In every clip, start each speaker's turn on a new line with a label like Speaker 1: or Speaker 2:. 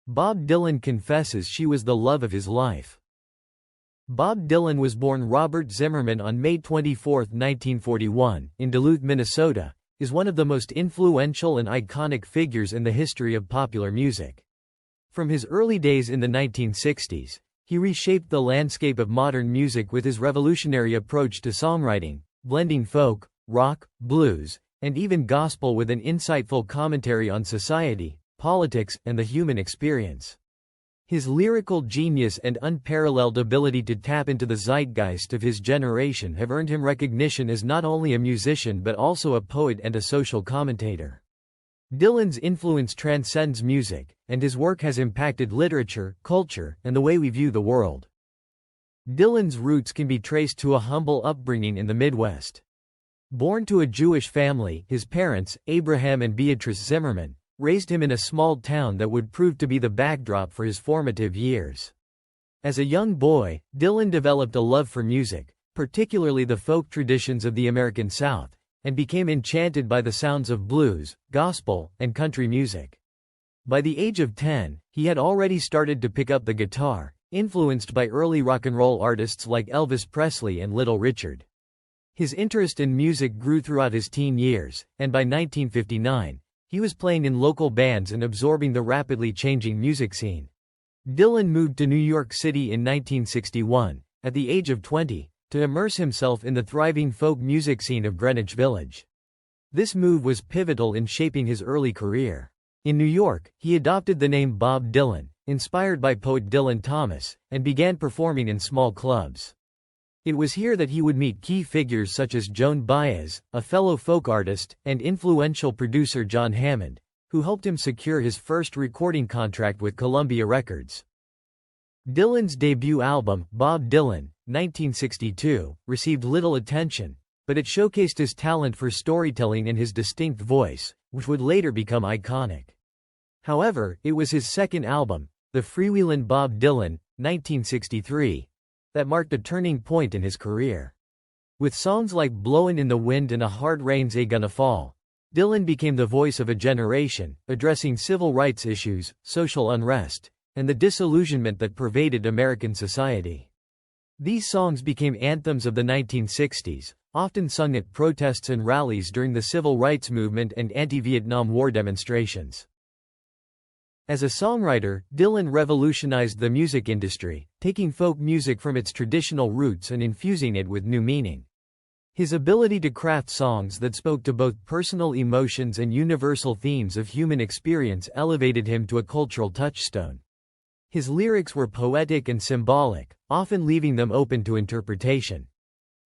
Speaker 1: Bob Dylan confesses she was the love of his life. Bob Dylan was born Robert Zimmerman on May 24, 1941, in Duluth, Minnesota, is one of the most influential and iconic figures in the history of popular music. From his early days in the 1960s, he reshaped the landscape of modern music with his revolutionary approach to songwriting, blending folk, rock, blues, and even gospel with an insightful commentary on society, politics, and the human experience. His lyrical genius and unparalleled ability to tap into the zeitgeist of his generation have earned him recognition as not only a musician but also a poet and a social commentator. Dylan's influence transcends music, and his work has impacted literature, culture, and the way we view the world. Dylan's roots can be traced to a humble upbringing in the Midwest. Born to a Jewish family, his parents, Abraham and Beatrice Zimmerman, raised him in a small town that would prove to be the backdrop for his formative years. As a young boy, Dylan developed a love for music, particularly the folk traditions of the American South, and became enchanted by the sounds of blues, gospel, and country music. By the age of 10, he had already started to pick up the guitar, influenced by early rock and roll artists like Elvis Presley and Little Richard. His interest in music grew throughout his teen years, and by 1959, he was playing in local bands and absorbing the rapidly changing music scene. Dylan moved to New York City in 1961, at the age of 20, to immerse himself in the thriving folk music scene of Greenwich Village. This move was pivotal in shaping his early career. In New York, he adopted the name Bob Dylan, inspired by poet Dylan Thomas, and began performing in small clubs. It was here that he would meet key figures such as Joan Baez, a fellow folk artist, and influential producer John Hammond, who helped him secure his first recording contract with Columbia Records. Dylan's debut album, Bob Dylan, 1962, received little attention, but it showcased his talent for storytelling and his distinct voice, which would later become iconic. However, it was his second album, The Freewheelin' Bob Dylan, 1963, that marked a turning point in his career. With songs like Blowin' in the Wind and A Hard Rain's A Gonna Fall, Dylan became the voice of a generation, addressing civil rights issues, social unrest, and the disillusionment that pervaded American society. These songs became anthems of the 1960s, often sung at protests and rallies during the civil rights movement and anti-Vietnam War demonstrations. As a songwriter, Dylan revolutionized the music industry, taking folk music from its traditional roots and infusing it with new meaning. His ability to craft songs that spoke to both personal emotions and universal themes of human experience elevated him to a cultural touchstone. His lyrics were poetic and symbolic, often leaving them open to interpretation.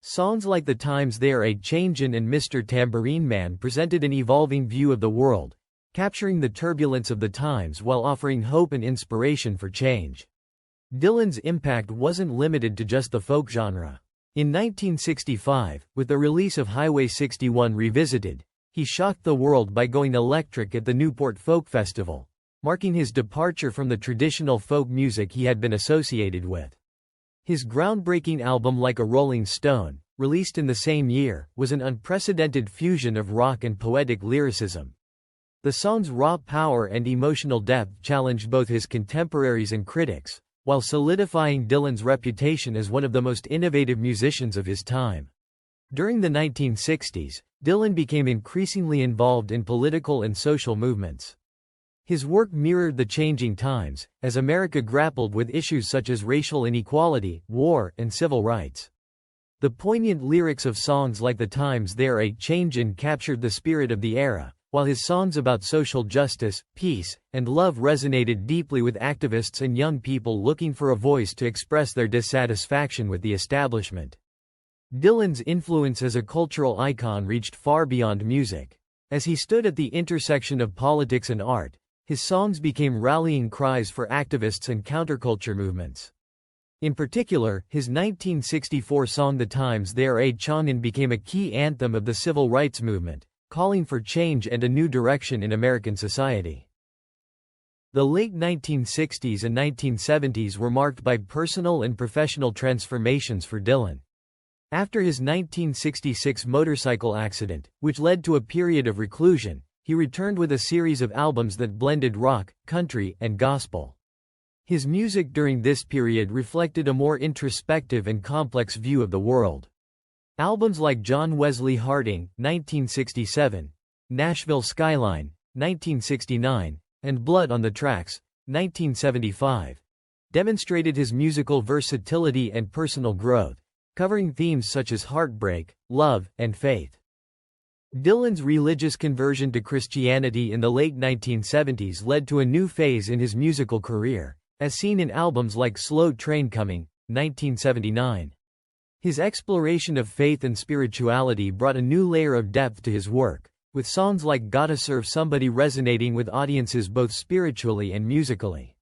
Speaker 1: Songs like The Times They're a Changin' and Mr. Tambourine Man presented an evolving view of the world, capturing the turbulence of the times while offering hope and inspiration for change. Dylan's impact wasn't limited to just the folk genre. In 1965, with the release of Highway 61 Revisited, he shocked the world by going electric at the Newport Folk Festival, marking his departure from the traditional folk music he had been associated with. His groundbreaking album Like a Rolling Stone, released in the same year, was an unprecedented fusion of rock and poetic lyricism. The song's raw power and emotional depth challenged both his contemporaries and critics, while solidifying Dylan's reputation as one of the most innovative musicians of his time. During the 1960s, Dylan became increasingly involved in political and social movements. His work mirrored the changing times, as America grappled with issues such as racial inequality, war, and civil rights. The poignant lyrics of songs like The Times They're a Changin' captured the spirit of the era, while his songs about social justice, peace, and love resonated deeply with activists and young people looking for a voice to express their dissatisfaction with the establishment. Dylan's influence as a cultural icon reached far beyond music. As he stood at the intersection of politics and art, his songs became rallying cries for activists and counterculture movements. In particular, his 1964 song The Times They're a Changin' became a key anthem of the civil rights movement, calling for change and a new direction in American society. The late 1960s and 1970s were marked by personal and professional transformations for Dylan. After his 1966 motorcycle accident, which led to a period of reclusion, he returned with a series of albums that blended rock, country, and gospel. His music during this period reflected a more introspective and complex view of the world. Albums like John Wesley Harding, 1967, Nashville Skyline, 1969, and Blood on the Tracks, 1975, demonstrated his musical versatility and personal growth, covering themes such as heartbreak, love, and faith. Dylan's religious conversion to Christianity in the late 1970s led to a new phase in his musical career, as seen in albums like Slow Train Coming, 1979. His exploration of faith and spirituality brought a new layer of depth to his work, with songs like Gotta Serve Somebody resonating with audiences both spiritually and musically.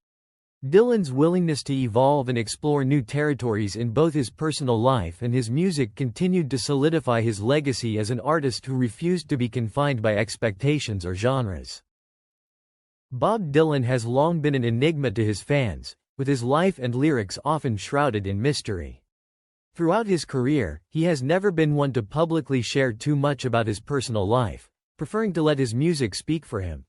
Speaker 1: Dylan's willingness to evolve and explore new territories in both his personal life and his music continued to solidify his legacy as an artist who refused to be confined by expectations or genres. Bob Dylan has long been an enigma to his fans, with his life and lyrics often shrouded in mystery. Throughout his career, he has never been one to publicly share too much about his personal life, preferring to let his music speak for him.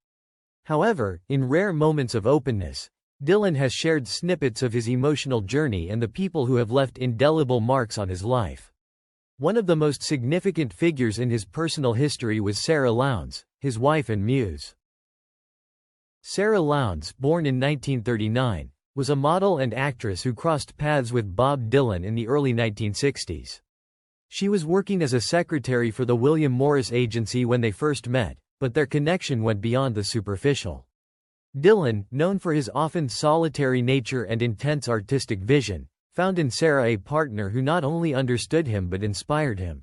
Speaker 1: However, in rare moments of openness, Dylan has shared snippets of his emotional journey and the people who have left indelible marks on his life. One of the most significant figures in his personal history was Sarah Lowndes, his wife and muse. Sarah Lowndes, born in 1939, was a model and actress who crossed paths with Bob Dylan in the early 1960s. She was working as a secretary for the William Morris Agency when they first met, but their connection went beyond the superficial. Dylan, known for his often solitary nature and intense artistic vision, found in Sarah a partner who not only understood him but inspired him.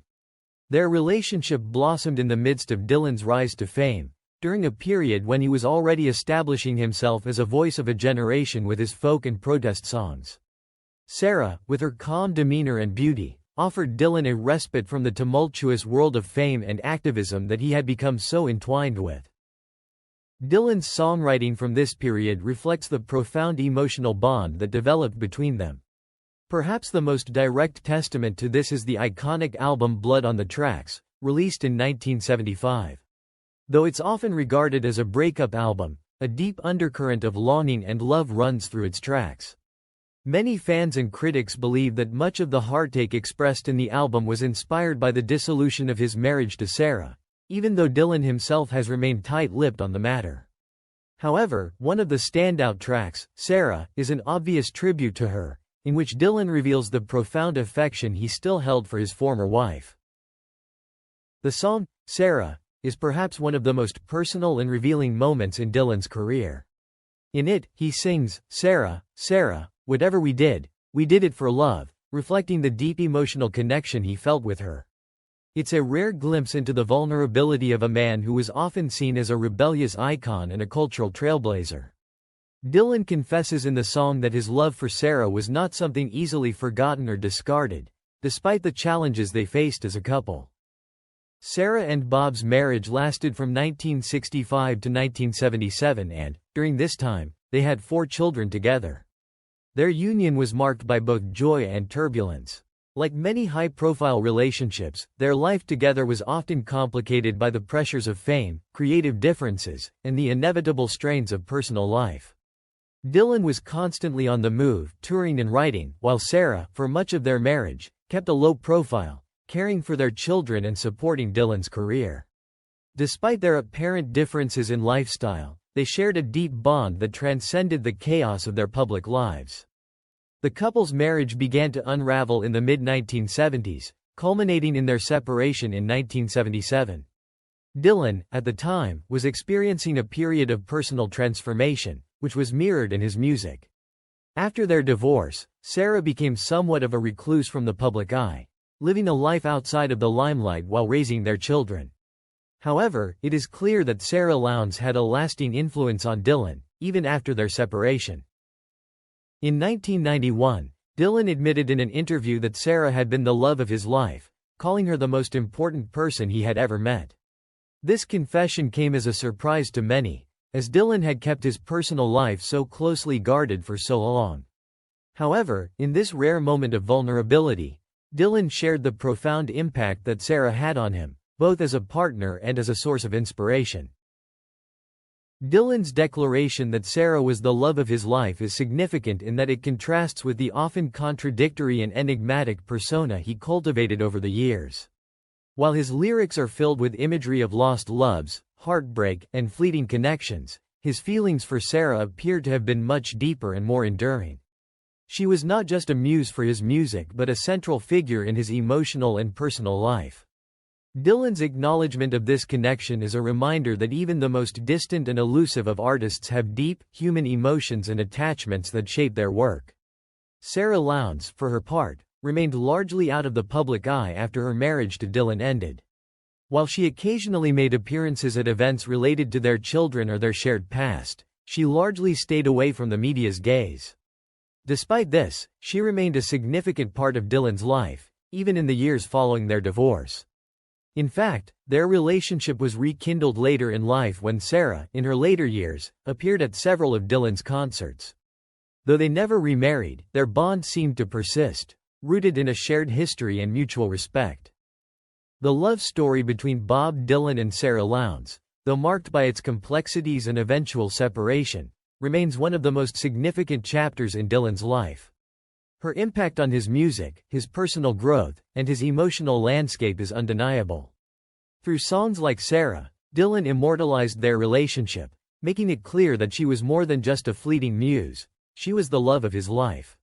Speaker 1: Their relationship blossomed in the midst of Dylan's rise to fame, during a period when he was already establishing himself as a voice of a generation with his folk and protest songs. Sarah, with her calm demeanor and beauty, offered Dylan a respite from the tumultuous world of fame and activism that he had become so entwined with. Dylan's songwriting from this period reflects the profound emotional bond that developed between them. Perhaps the most direct testament to this is the iconic album Blood on the Tracks, released in 1975. Though it's often regarded as a breakup album, a deep undercurrent of longing and love runs through its tracks. Many fans and critics believe that much of the heartache expressed in the album was inspired by the dissolution of his marriage to Sarah, even though Dylan himself has remained tight-lipped on the matter. However, one of the standout tracks, Sarah, is an obvious tribute to her, in which Dylan reveals the profound affection he still held for his former wife. The song, Sarah, is perhaps one of the most personal and revealing moments in Dylan's career. In it, he sings, "Sarah, Sarah, whatever we did it for love," reflecting the deep emotional connection he felt with her. It's a rare glimpse into the vulnerability of a man who was often seen as a rebellious icon and a cultural trailblazer. Dylan confesses in the song that his love for Sarah was not something easily forgotten or discarded, despite the challenges they faced as a couple. Sarah and Bob's marriage lasted from 1965 to 1977 and, during this time, they had 4 children together. Their union was marked by both joy and turbulence. Like many high-profile relationships, their life together was often complicated by the pressures of fame, creative differences, and the inevitable strains of personal life. Dylan was constantly on the move, touring and writing, while Sarah, for much of their marriage, kept a low profile, caring for their children and supporting Dylan's career. Despite their apparent differences in lifestyle, they shared a deep bond that transcended the chaos of their public lives. The couple's marriage began to unravel in the mid-1970s, culminating in their separation in 1977. Dylan, at the time, was experiencing a period of personal transformation, which was mirrored in his music. After their divorce, Sarah became somewhat of a recluse from the public eye, living a life outside of the limelight while raising their children. However, it is clear that Sarah Lowndes had a lasting influence on Dylan, even after their separation. In 1991, Dylan admitted in an interview that Sarah had been the love of his life, calling her the most important person he had ever met. This confession came as a surprise to many, as Dylan had kept his personal life so closely guarded for so long. However, in this rare moment of vulnerability, Dylan shared the profound impact that Sarah had on him, both as a partner and as a source of inspiration. Dylan's declaration that Sarah was the love of his life is significant in that it contrasts with the often contradictory and enigmatic persona he cultivated over the years. While his lyrics are filled with imagery of lost loves, heartbreak, and fleeting connections, his feelings for Sarah appear to have been much deeper and more enduring. She was not just a muse for his music but a central figure in his emotional and personal life. Dylan's acknowledgement of this connection is a reminder that even the most distant and elusive of artists have deep, human emotions and attachments that shape their work. Sarah Lowndes, for her part, remained largely out of the public eye after her marriage to Dylan ended. While she occasionally made appearances at events related to their children or their shared past, she largely stayed away from the media's gaze. Despite this, she remained a significant part of Dylan's life, even in the years following their divorce. In fact, their relationship was rekindled later in life when Sarah, in her later years, appeared at several of Dylan's concerts. Though they never remarried, their bond seemed to persist, rooted in a shared history and mutual respect. The love story between Bob Dylan and Sarah Lowndes, though marked by its complexities and eventual separation, remains one of the most significant chapters in Dylan's life. Her impact on his music, his personal growth, and his emotional landscape is undeniable. Through songs like Sarah, Dylan immortalized their relationship, making it clear that she was more than just a fleeting muse, she was the love of his life.